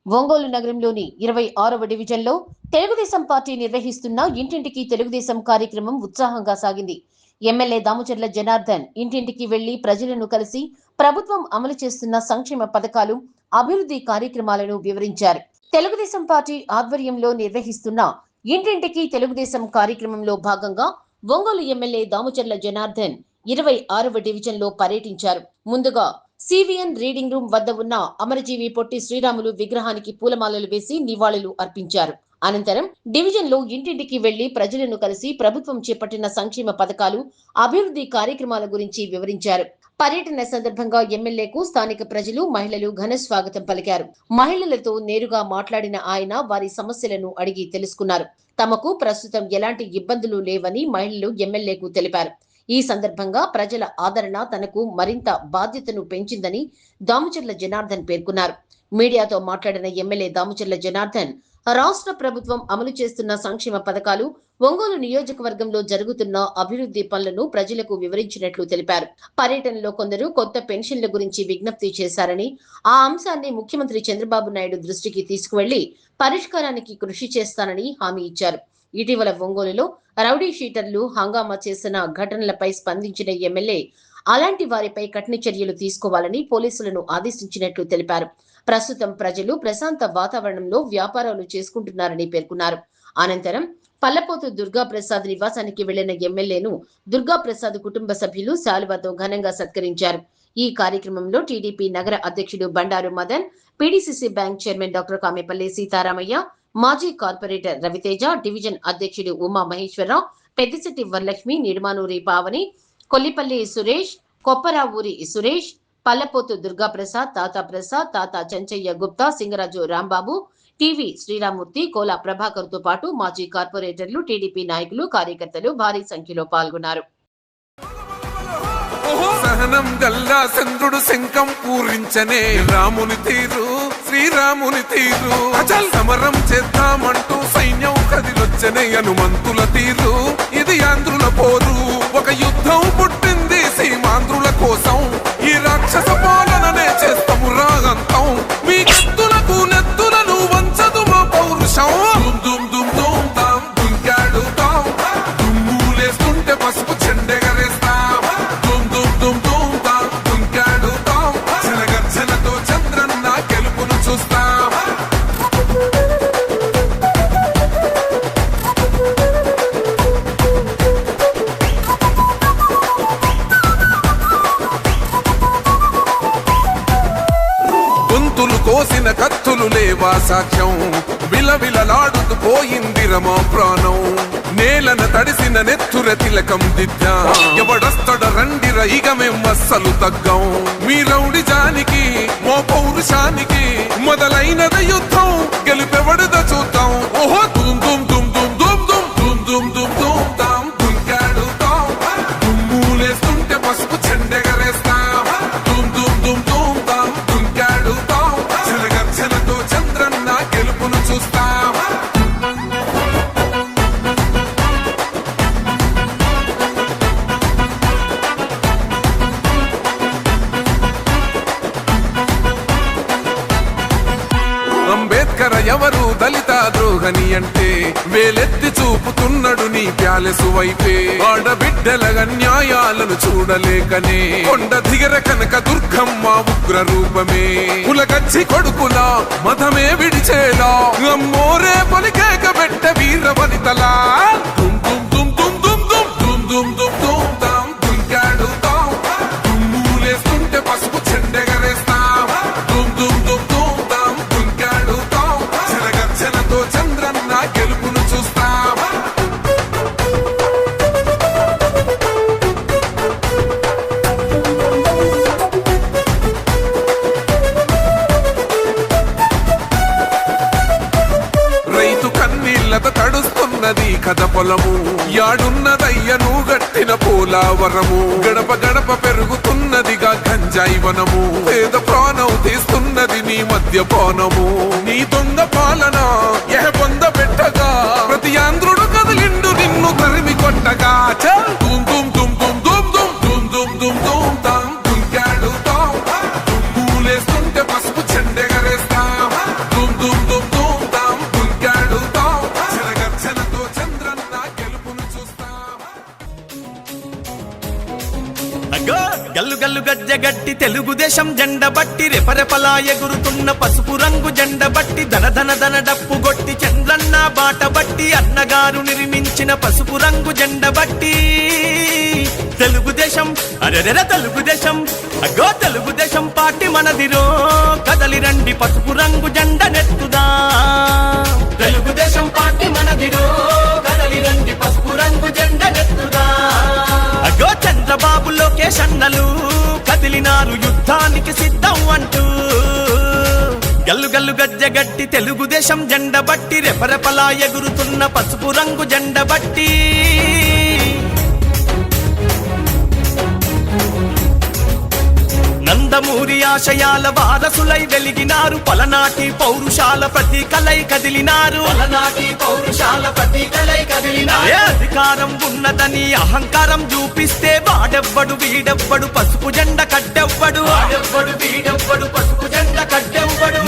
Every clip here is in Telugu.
ఒంగోలు నగరంలోని 26వ డివిజన్లో తెలుగుదేశం పార్టీ నిర్వహిస్తున్న ఇంటింటికి తెలుగుదేశం కార్యక్రమం ఉత్సాహంగా సాగింది. ఎమ్మెల్యే దామచర్ల జనార్దన్ ఇంటింటికి వెళ్లి ప్రజలను కలిసి ప్రభుత్వం అమలు చేస్తున్న సంక్షేమ పథకాలు, అభివృద్ధి కార్యక్రమాలను వివరించారు. తెలుగుదేశం పార్టీ ఆధ్వర్యంలో నిర్వహిస్తున్న ఇంటింటికి తెలుగుదేశం కార్యక్రమంలో భాగంగా ఒంగోలు ఎమ్మెల్యే దామచర్ల జనార్దన్ 26వ డివిజన్లో పర్యటించారు. ముందుగా సివిఎన్ రీడింగ్ రూమ్ వద్ద ఉన్న అమరజీవి పొట్టి శ్రీరాములు విగ్రహానికి పూలమాలలు వేసి నివాళులు అర్పించారు. అనంతరం డివిజన్ లో ఇంటింటికి వెళ్లి ప్రజలను కలిసి ప్రభుత్వం చేపట్టిన సంక్షేమ పథకాలు, అభివృద్ధి కార్యక్రమాల గురించి వివరించారు. పర్యటన సందర్భంగా ఎమ్మెల్యేకు స్థానిక ప్రజలు, మహిళలు ఘన స్వాగతం పలికారు. మహిళలతో నేరుగా మాట్లాడిన ఆయన వారి సమస్యలను అడిగి తెలుసుకున్నారు. తమకు ప్రస్తుతం ఎలాంటి ఇబ్బందులు లేవని మహిళలు ఎమ్మెల్యేకు తెలిపారు. ఈ సందర్భంగా ప్రజల ఆదరణ తనకు మరింత బాధ్యతను పెంచిందని దామచర్ల జనార్దన్ పేర్కొన్నారు. మీడియాతో మాట్లాడిన ఎమ్మెల్యే దామచర్ల జనార్దన్ రాష్ట్ర ప్రభుత్వం అమలు చేస్తున్న సంక్షేమ పథకాలు, ఒంగోలు నియోజకవర్గంలో జరుగుతున్న అభివృద్ధి పనులను ప్రజలకు వివరించినట్లు తెలిపారు. పర్యటనలో కొందరు కొత్త పెన్షన్ల గురించి విజ్ఞప్తి చేశారని, ఆ అంశాన్ని ముఖ్యమంత్రి చంద్రబాబు నాయుడు దృష్టికి తీసుకువెళ్లి పరిష్కారానికి కృషి చేస్తానని హామీ ఇచ్చారు. ఇటీవల ఒంగోలులో రౌడీ షీటర్లు హంగామా చేసిన ఘటనలపై స్పందించిన ఎమ్మెల్యే అలాంటి వారిపై కఠిన చర్యలు తీసుకోవాలని పోలీసులను ఆదేశించినట్లు తెలిపారు. ప్రస్తుతం ప్రజలు ప్రశాంత వాతావరణంలో వ్యాపారాలు చేసుకుంటున్నారని పేర్కొన్నారు. అనంతరం పల్లపోతు దుర్గాప్రసాద్ నివాసానికి వెళ్లిన ఎమ్మెల్యేను దుర్గాప్రసాద్ కుటుంబ సభ్యులు శాలువాతో ఘనంగా సత్కరించారు. ఈ కార్యక్రమంలో టీడీపీ నగర అధ్యక్షుడు Bandaru Madan, PDCC bank chairman doctor Kamepalli Sitaramaiah, మాజీ కార్పొరేటర్ రవితేజ, డివిజన్ అధ్యక్షుడు ఉమా మహేశ్వరరావు, పెద్దిశెట్టి వరలక్ష్మి, నిడుమానూరి పావని, కొల్లిపల్లి సురేష్, కొప్పరావూరి సురేష్, పల్లపోతు దుర్గాప్రసాద్, తాతా ప్రసాద్, తాతా చెంచయ్య గుప్తా, సింగరాజు రాంబాబు, టీవీ శ్రీరామూర్తి, కోలా ప్రభాకర్ తో పాటు మాజీ కార్పొరేటర్లు, టీడీపీ నాయకులు, కార్యకర్తలు భారీ సంఖ్యలో పాల్గొన్నారు. సహనం గల్లా చంద్రుడు శంఖం పూరించనే రాముని తీరు, శ్రీరాముని తీరు. అచల్ సమరం చేద్దామంటూ సైన్యం కదిలొచ్చనే హనుమంతుల తీరు. ఇది ఆంధ్రుల పోరు, ఒక యుద్ధం పుట్టింది సీమాంధ్రుల కోసం. ఈ రాక్షస పాలననే చేస్తాము రాగంతం. మీ కత్తులకు నెత్తులను వంచదు మా పౌరుషం. దుమ్ దుమ్ దుమ్ తాం దుంకాడుతాం, దుమ్ములేస్తుంటే పసుపు చెండెగరేస్తాం. దుమ్ దుమ్ దుమ్ దుమ్ తాం దుంకాడుతాం, జనగర్జనతో చంద్రన్న గెలుపును చూస్తాం. గొంతులు కోసిన కత్తులు లేవా సాక్ష్యం, విలవిలలాడుతూ పోయింది రమా ప్రాణం. నేలన తడిసిన నెత్తుర తిలకం దిద్దా, ఎవడొస్తడ రండిర ఇక మేం అస్సలు తగ్గం. మీ రౌడి జానికి మో పౌరుషానికి మొదలైనద యుద్ధం, గెలుపెవడద చూద్దాం. ఓహో దుమ్ దుమ్ దుమ్ దుమ్ దుమ్ దుమ్ దుమ్ దుమ్ దుమ్ దుమ్ తాం దుంకాడుతాం, దుమ్ములేస్తుంటే పసుపు చెండెగరేస్తాం. దుమ్ దుమ్ దుమ్ దుమ్ తాం దుంకాడుతాం, జనగర్జనతో చంద్రన్న గెలుపును చూస్తాం. అంబేద్కర్ ఎవరు దళిత ద్రోహని అంటే వేలెత్తి చూపుతున్నాడు నీ ప్యాలెసు వైపే. ఆడబిడ్డల న్యాయాలను చూడలేకనే కొండ దిగర కనక దుర్గమ్మ ఉగ్ర రూపమే. కులగచ్చి కొడుకులా మతమే విడిచేలా అమ్మోరే పలికేక పెట్ట వీర వనితలా. దుమ్ దుమ్ దుమ్ దుమ్ దుమ్ దుమ్ దుమ్ దుమ్ దుమ్ తాం దుంకాడుతాం, దుమ్ములేస్తుంటే పసుపు చెండెగరేస్తాం. దుమ్ దుమ్ దుమ్ దుమ్ తాం దుంకాడుతాం, జనగర్జనతో చంద్రన్న గెలుపును చూస్తాం. రైతు కన్నీళ్లతో తడుస్తున్నది కథ పొలము, యాడున్నదయ్యను గట్టిన పోలావరము. గడప గడప పెరుగుతున్నదిగా గంజాయి వనము, పేద ప్రాణం తీస్తున్నది నీ మద్యపానము. నీ దొంగ పాలన ఎహ పొంద పెట్టగా ప్రతి ఆంధ్రుడు కదిలిండు నిన్ను తరిమి కొట్టగా. చల్ దుమ్ దుమ్ దుమ్ దుమ్ దుమ్ దుమ్ దుమ్ దుమ్ దుమ్ దుమ్ తాం దుంకాడుతాం, దుమ్ములేస్తుంటే పసుపు చెండెగరేస్తాం. దుమ్ గజ్జగట్టి తెలుగుదేశం జెండ బట్టి రెపరెపలా ఎగురుతున్న పసుపు రంగు జెండ బట్టి ధన ధన ధన డప్పు గొట్టి చంద్రన్న బాట బట్టి అన్నగారు నిర్మించిన పసుపు రంగు జెండ బట్టి తెలుగుదేశం అరెరెర తెలుగుదేశం అగో తెలుగుదేశం పార్టీ మనదిరో కదలి రండి పసుపు రంగు జెండ నెత్తుదా తెలుగుదేశం పార్టీ మనదిరో కదలి రండి పసుపు రంగు జెండ నెత్తుదా అగో చంద్రబాబు లోకేష్ అన్నలు కదిలినారు యుద్ధానికి సిద్ధం అంటూ గల్లు గల్లు గజ్జగట్టి తెలుగుదేశం జెండ బట్టి రెపరెపలా ఎగురుతున్న పసుపు రంగు జెండ బట్టి నందమూరి ఆశయాల వారసులై వెలిగినారు పలనాటి పౌరుషాల ప్రతీకలై కదిలినారు అధికారం ఉన్నదని అహంకారం చూపిస్తే వాడెవ్వడు వీడెవ్వడు పసుపు జెండ కట్టెవ్వడు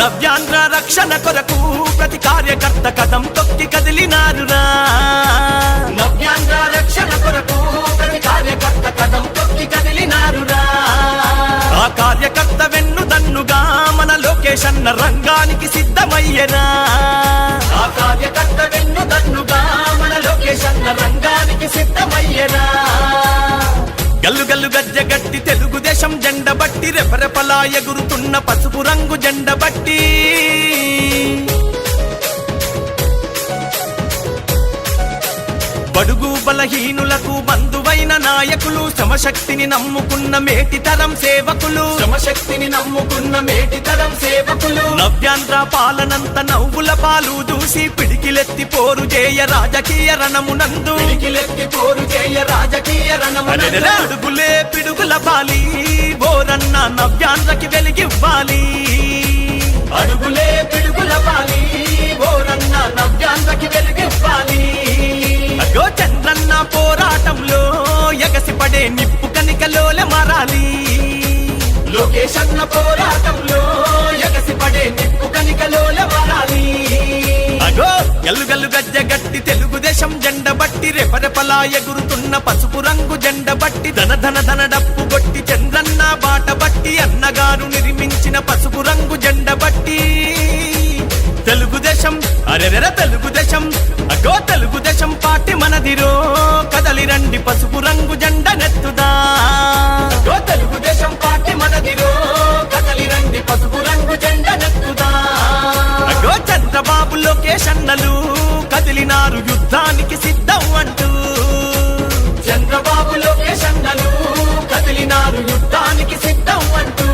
నవ్యాంధ్ర రక్షణ కొరకు ప్రతి కార్యకర్త కదం తొక్కి కదిలినారురా నవ్యాంధ్ర రక్షణ కొరకు ప్రతి కార్యకర్త కదం తొక్కి కదిలినారురా ఆ కార్యకర్త వెన్నుదన్నుగా మన లోకేష్ అన్న రంగానికి సిద్ధమయ్యరా ఆ కార్యకర్త వెన్నుదన్నుగా మన లోకేష్ అన్న రంగానికి సిద్ధమయ్యరా గల్లు గల్లు గజ్జగట్టి తెలుగుదేశం జెండ బట్టి రెపరెపలా ఎగురుతున్న పసుపు రంగు జెండ బట్టి బడుగు బలహీనులకు బంధువైన నాయకులు శ్రమశక్తిని నమ్ముకున్న మేటితరం సేవకులు నవ్యాంధ్ర పాలనంత నవ్వుల పాలు చూసి పిడికిలెత్తి పోరు చేయ రాజకీయ రణమునందు అడుగులే పిడుగుల పాలి బోరన్న నవ్యాంధ్రకి వెలిగివ్వాలి అడుగులే పిడుగుల పాలి బోరన్న నవ్యాంధ్రకి వెలిగివ్వాలి అగో చంద్రన్న పోరాటంలో ఎగసిపడే నిప్పు కనికలోల మారాలి లోకేష్ అన్న పోరాటంలో ఎగసిపడే నిప్పు కనికలోల మారాలి అగో గల్లు గల్లు గజ్జగట్టి తెలుగుదేశం జెండ బట్టి రెపరెపలా ఎగురుతున్న పసుపు రంగు జెండ బట్టి ధన ధన ధన డప్పు గొట్టి చంద్రన్న బాట బట్టి అన్నగారు నిర్మించిన పసుపు రంగు జెండ బట్టి తెలుగుదేశం అరెరెర తెలుగుదేశం అగో తెలుగుదేశం పార్టీ మనదిరో కదలి రండి పసుపు రంగు జెండ నెత్తుదా అగో తెలుగుదేశం పార్టీ మనదిరో కదలి రండి పసుపు రంగు జెండ నెత్తుదా అగో చంద్రబాబు లోకేష్ అన్నలు కదిలినారు యుద్ధానికి సిద్ధం అంటూ చంద్రబాబు లోకేష్ అన్నలు కదిలినారు యుద్ధానికి సిద్ధం అంటూ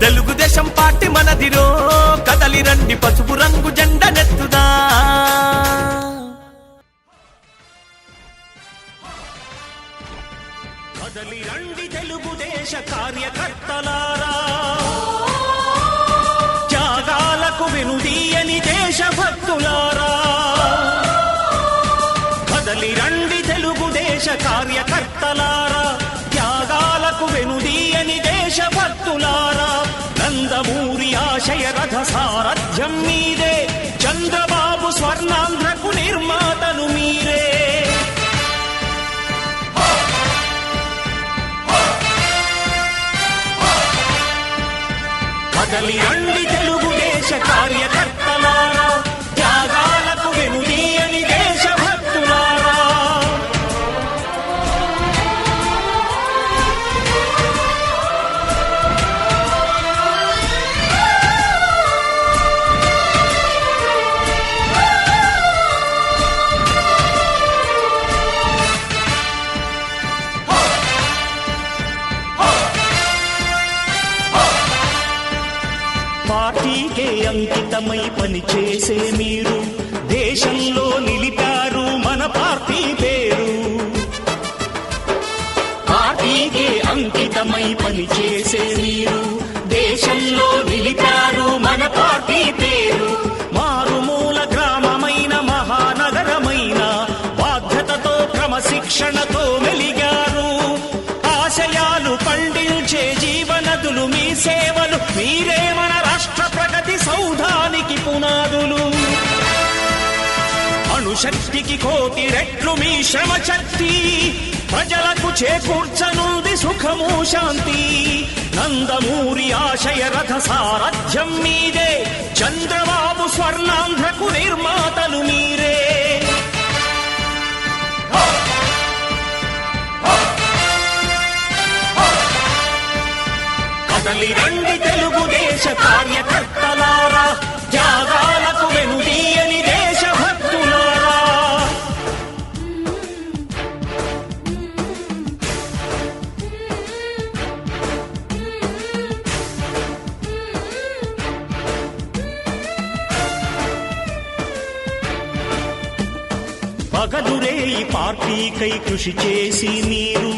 తెలుగుదేశం పార్టీ మనదిరో కదలి రండి పసుపు రంగు జెండ నెత్తుదా కదలి రండి తెలుగుదేశ కార్యకర్తలారా త్యాగాలకు వెనుదీయని దేశభక్తులారా కదలి రండి తెలుగుదేశ కార్యకర్తలారా త్యాగాలకు వెనుదీయని దేశభక్తులారా నందమూరి ఆశయ రథ సారథ్యం మీరే చంద్రబాబు స్వర్ణాంధ్రకు నిర్మాతలు మీరే కదలి రండి తెలుగుదేశ కార్యకర్తలారా త్యాగాలకు వెనుదీయని దేశభక్తులారా పార్టీకే అంకితమై పనిచేసే మీరు దేశంలో నిలిపారు మన పార్టీ పేరు పార్టీకే అంకితమై పనిచేసే మీరు దేశంలో నిలిపారు మన పార్టీ పేరు మారుమూల గ్రామమైన మహానగరమైన బాధ్యతతో క్రమశిక్షణతో మెలిగారు ఆశయాలు పండించే జీవనదులు మీ సేవలు మీరే మన రాష్ట్ర ప్రగతి సౌధానికి పునాదులు అణుశక్తికి కోటి రెట్లు మీ శ్రమ శక్తి ప్రజలకు చేకూర్చనుంది సుఖము శాంతి. నందమూరి ఆశయ రథ సారథ్యం మీదే, చంద్రబాబు స్వర్ణాంధ్రకు నిర్మాతలు మీరే. కదలి రండి తెలుగుదేశ కార్యకర్తలారా, త్యాగాలకు వెనుదీయని దేశభక్తులారా. పగలురే ఈ పార్టీకై కృషి చేసి మీరు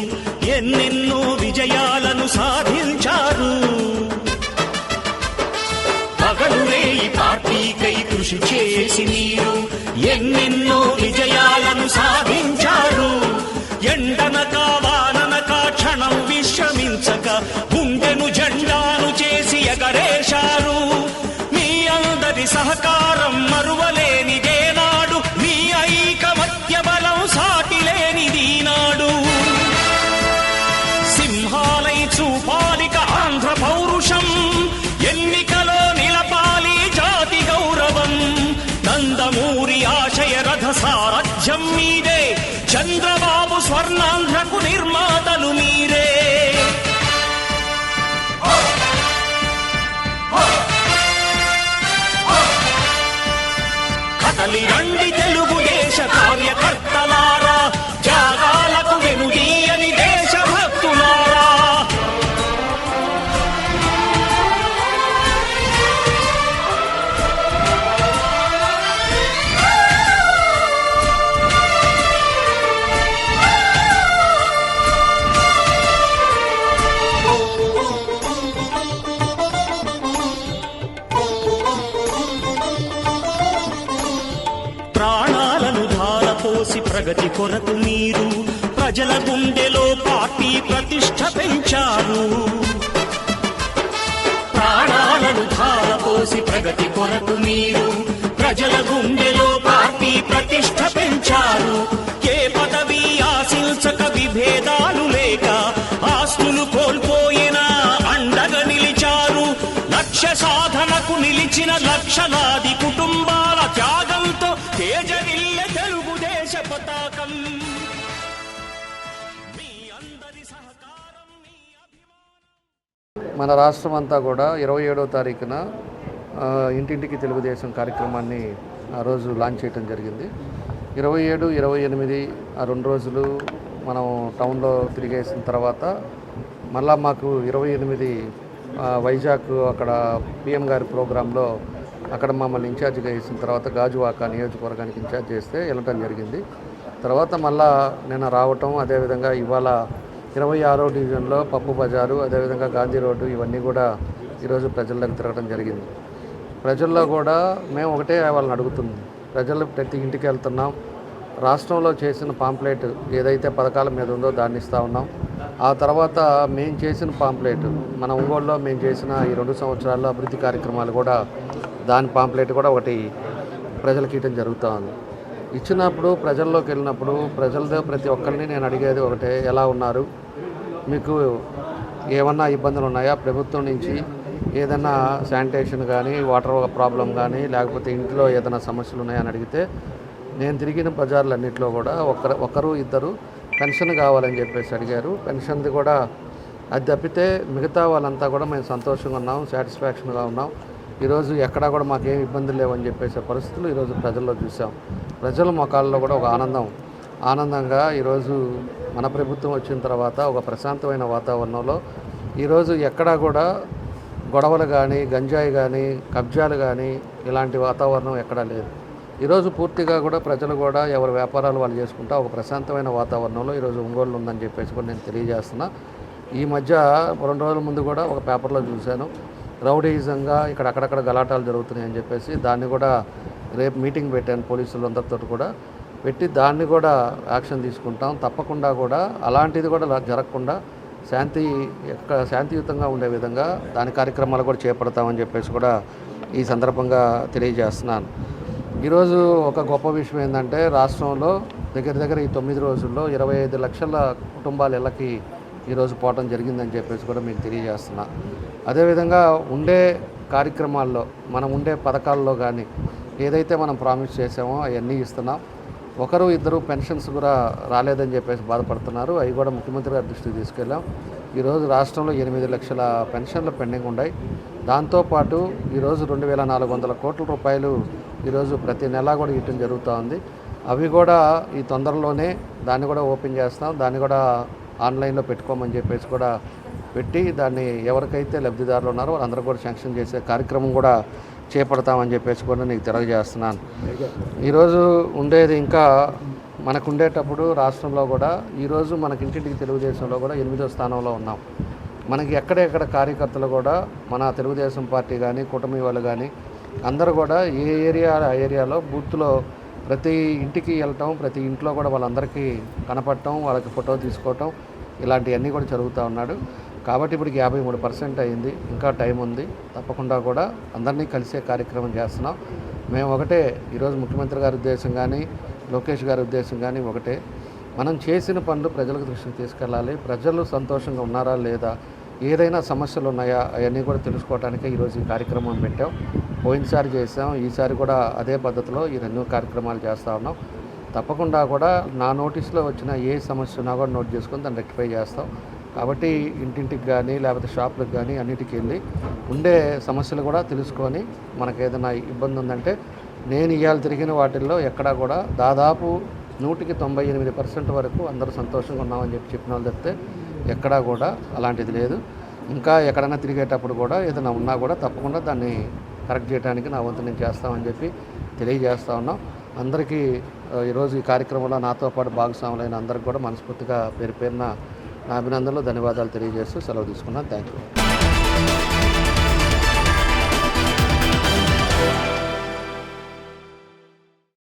ఎన్నెన్నో విజయాలను సాధించారు. పగలురే ఈ పార్టీకై కృషి చేసి మీరు ఎన్నెన్నో విజయాలను సాధించారు. ఎండనక వాననక క్షణం విశ్రమించక గుండెను జెండాను చేసి ఎగరేశారు. మీ అందరి సహకారం మరువలేనిదే నాడు, మీ ఐకమత్య బలం సాటిలేనిది నాడు. సింహాలై చూపాలిక ఆంధ్ర పౌరుషం, ఎన్నికలో నిలపాలి జాతి గౌరవం. నందమూరి ఆశయ రథ సారథ్యం మీదే, చంద్రబాబు స్వర్ణాంధ్రకు నిర్మాతలు మీరే. కదలి రండి తెలుగుదేశ కార్యకర్తలారా, త్యాగాలకు వెనుదీయని దేశభక్తులారా. ప్రాణాలను ధారపోసి ప్రగతి కొరకు మీరు ప్రజల గుండెలో పార్టీ ప్రతిష్ఠ పెంచారు. ప్రాణాలను ధారపోసి ప్రగతి కొరకు మీరు ప్రజల గుండెలో పార్టీ ప్రతిష్ఠ పెంచారు. ఏ పదవి ఆశించక విభేదాలు లేక ఆస్తులు కోల్పోయినా అండగా నిలిచారు. లక్ష్య సాధనకు నిలిచిన లక్షలాది కుటుంబాల త్యాగంతో తేజరిల్లె తెలుగుదేశ పతాకం. మీ అందరి సహకారం, మీ అభిమానం. మన రాష్ట్రం అంతా కూడా 27వ తారీఖున ఇంటింటికి తెలుగుదేశం కార్యక్రమాన్ని ఆ రోజు లాంచ్ చేయడం జరిగింది. 27, 28 ఆ 2 రోజులు మనం టౌన్లో తిరిగేసిన తర్వాత మళ్ళా మాకు 28 వైజాగ్ అక్కడ పిఎం గారి ప్రోగ్రాంలో అక్కడ మమ్మల్ని ఇన్ఛార్జిగా వేసిన తర్వాత గాజువాక నియోజకవర్గానికి ఇన్ఛార్జ్ చేస్తే వెళ్ళటం జరిగింది. తర్వాత మళ్ళా నేను రావటం, అదేవిధంగా ఇవాళ 26వ డివిజన్లో పప్పు బజారు, అదేవిధంగా గాంధీ రోడ్డు ఇవన్నీ కూడా ఈరోజు ప్రజల్లోకి తిరగడం జరిగింది. ప్రజల్లో కూడా మేము ఒకటే వాళ్ళని అడుగుతున్నాం, ప్రజలు ప్రతి ఇంటికి వెళ్తున్నాం. రాష్ట్రంలో చేసిన పాంప్లెట్ ఏదైతే పథకాల మీద ఉందో దాన్ని ఇస్తూ ఉన్నాం. ఆ తర్వాత మేము చేసిన పాంప్లెట్ మన ఒంగోలులో మేము చేసిన ఈ 2 సంవత్సరాల్లో అభివృద్ధి కార్యక్రమాలు కూడా దాని పాంప్లెట్ కూడా ఒకటి ప్రజలకి ఇవ్వడం జరుగుతూ ఉంది. ఇచ్చినప్పుడు ప్రజల్లోకి వెళ్ళినప్పుడు ప్రజలతో ప్రతి ఒక్కరిని నేను అడిగేది ఒకటే, ఎలా ఉన్నారు, మీకు ఏమన్నా ఇబ్బందులు ఉన్నాయా, ప్రభుత్వం నుంచి ఏదైనా శానిటేషన్ కానీ వాటర్ ప్రాబ్లం కానీ లేకపోతే ఇంట్లో ఏదైనా సమస్యలు ఉన్నాయని అడిగితే నేను తిరిగిన బజార్లన్నింటిలో కూడా ఒకరు ఇద్దరు పెన్షన్ కావాలని చెప్పేసి అడిగారు. పెన్షన్ది కూడా అది తప్పితే మిగతా వాళ్ళంతా కూడా మేము సంతోషంగా ఉన్నాం, సాటిస్ఫాక్షన్గా ఉన్నాం. ఈరోజు ఎక్కడా కూడా మాకేం ఇబ్బందులు లేవని చెప్పేసే పరిస్థితులు ఈరోజు ప్రజల్లో చూసాం. ప్రజల ముఖాల్లో కూడా ఒక ఆనందంగా ఈరోజు మన ప్రభుత్వం వచ్చిన తర్వాత ఒక ప్రశాంతమైన వాతావరణంలో ఈరోజు ఎక్కడా కూడా గొడవలు కానీ గంజాయి కానీ కబ్జాలు కానీ ఇలాంటి వాతావరణం ఎక్కడా లేదు. ఈరోజు పూర్తిగా కూడా ప్రజలు కూడా ఎవరి వ్యాపారాలు వాళ్ళు చేసుకుంటా ఒక ప్రశాంతమైన వాతావరణంలో ఈరోజు ఒంగోలు ఉందని చెప్పేసి కూడా నేను తెలియజేస్తున్నా. ఈ మధ్య 2 రోజుల ముందు కూడా ఒక పేపర్లో చూశాను, రౌడీయిజంగా ఇక్కడ అక్కడక్కడ గలాటాలు జరుగుతున్నాయని చెప్పేసి దాన్ని కూడా రేపు మీటింగ్ పెట్టాను పోలీసులందరితో కూడా పెట్టి దాన్ని కూడా యాక్షన్ తీసుకుంటాం. తప్పకుండా కూడా అలాంటిది కూడా జరగకుండా శాంతియుతంగా ఉండే విధంగా దాని కార్యక్రమాలు కూడా చేపడతామని చెప్పేసి కూడా ఈ సందర్భంగా తెలియజేస్తున్నాను. ఈరోజు ఒక గొప్ప విషయం ఏంటంటే రాష్ట్రంలో దగ్గర ఈ 9 రోజుల్లో 25 లక్షల కుటుంబాల ఇళ్ళకి ఈరోజు పోవటం జరిగిందని చెప్పేసి కూడా మీకు తెలియజేస్తున్నా. అదేవిధంగా ఉండే కార్యక్రమాల్లో మనం ఉండే పథకాల్లో కానీ ఏదైతే మనం ప్రామిస్ చేసామో అవన్నీ ఇస్తున్నాం. ఒకరు ఇద్దరు పెన్షన్స్ కూడా రాలేదని చెప్పేసి బాధపడుతున్నారు. అవి కూడా ముఖ్యమంత్రి గారి దృష్టికి తీసుకెళ్ళాం. ఈరోజు రాష్ట్రంలో 8 లక్షల పెన్షన్లు పెండింగ్ ఉన్నాయి. దాంతోపాటు ఈరోజు 2400 కోట్ల రూపాయలు ఈరోజు ప్రతి నెల కూడా ఇవ్వడం జరుగుతూ ఉంది. అవి కూడా ఈ తొందరలోనే దాన్ని కూడా ఓపెన్ చేస్తాం. దాన్ని కూడా ఆన్లైన్లో పెట్టుకోమని చెప్పేసి కూడా పెట్టి దాన్ని ఎవరికైతే లబ్ధిదారులు ఉన్నారో వాళ్ళందరూ కూడా శాంక్షన్ చేసే కార్యక్రమం కూడా చేపడతామని చెప్పేసి కూడా నీకు తెలియజేస్తున్నాను. ఈరోజు ఉండేది ఇంకా మనకు ఉండేటప్పుడు రాష్ట్రంలో కూడా ఈరోజు మనకి ఇంటింటికి తెలుగుదేశంలో కూడా 8వ స్థానంలో ఉన్నాం. మనకి ఎక్కడెక్కడ కార్యకర్తలు కూడా మన తెలుగుదేశం పార్టీ కానీ కూటమి వాళ్ళు కానీ అందరూ కూడా ఏ ఏరియాలో బూత్లో ప్రతి ఇంటికి వెళ్ళటం, ప్రతి ఇంట్లో కూడా వాళ్ళందరికీ కనపడటం, వాళ్ళకి ఫోటో తీసుకోవటం ఇలాంటివన్నీ కూడా జరుగుతూ ఉన్నాడు. కాబట్టి ఇప్పటికి 53% అయింది. ఇంకా టైం ఉంది. తప్పకుండా కూడా అందరినీ కలిసే కార్యక్రమం చేస్తున్నాం. మేము ఒకటే ఈరోజు ముఖ్యమంత్రి గారి ఉద్దేశం కానీ లోకేష్ గారి ఉద్దేశం కానీ ఒకటే, మనం చేసిన పనులు ప్రజలకు దృష్టికి తీసుకెళ్ళాలి. ప్రజలు సంతోషంగా ఉన్నారా లేదా, ఏదైనా సమస్యలు ఉన్నాయా అవన్నీ కూడా తెలుసుకోవడానికే ఈరోజు ఈ కార్యక్రమం పెట్టాం. పోయినసారి చేసాం, ఈసారి కూడా అదే పద్ధతిలో ఈ 2 కార్యక్రమాలు చేస్తూ ఉన్నాం. తప్పకుండా కూడా నా నోటీస్లో వచ్చిన ఏ సమస్య ఉన్నా కూడా నోట్ చేసుకొని దాన్ని రెక్టిఫై చేస్తాం. కాబట్టి ఇంటింటికి కానీ లేకపోతే షాపులకు కానీ అన్నిటికీ వెళ్ళి ఉండే సమస్యలు కూడా తెలుసుకొని మనకు ఏదైనా ఇబ్బంది ఉందంటే నేను ఇవాళ తిరిగిన వాటిల్లో ఎక్కడా కూడా దాదాపు 198% వరకు అందరూ సంతోషంగా ఉన్నామని చెప్పిన వాళ్ళు చెప్తే ఎక్కడా కూడా అలాంటిది లేదు. ఇంకా ఎక్కడైనా తిరిగేటప్పుడు కూడా ఏదైనా ఉన్నా కూడా తప్పకుండా దాన్ని కరెక్ట్ చేయడానికి నా వంతు నేను చేస్తామని చెప్పి తెలియజేస్తూ ఉన్నాం. అందరికీ ఈరోజు ఈ కార్యక్రమంలో నాతో పాటు భాగస్వాములైన అందరికీ కూడా మనస్ఫూర్తిగా పేరున నా అభినందనలు, ధన్యవాదాలు తెలియజేస్తూ సెలవు తీసుకున్నాను. Thank you.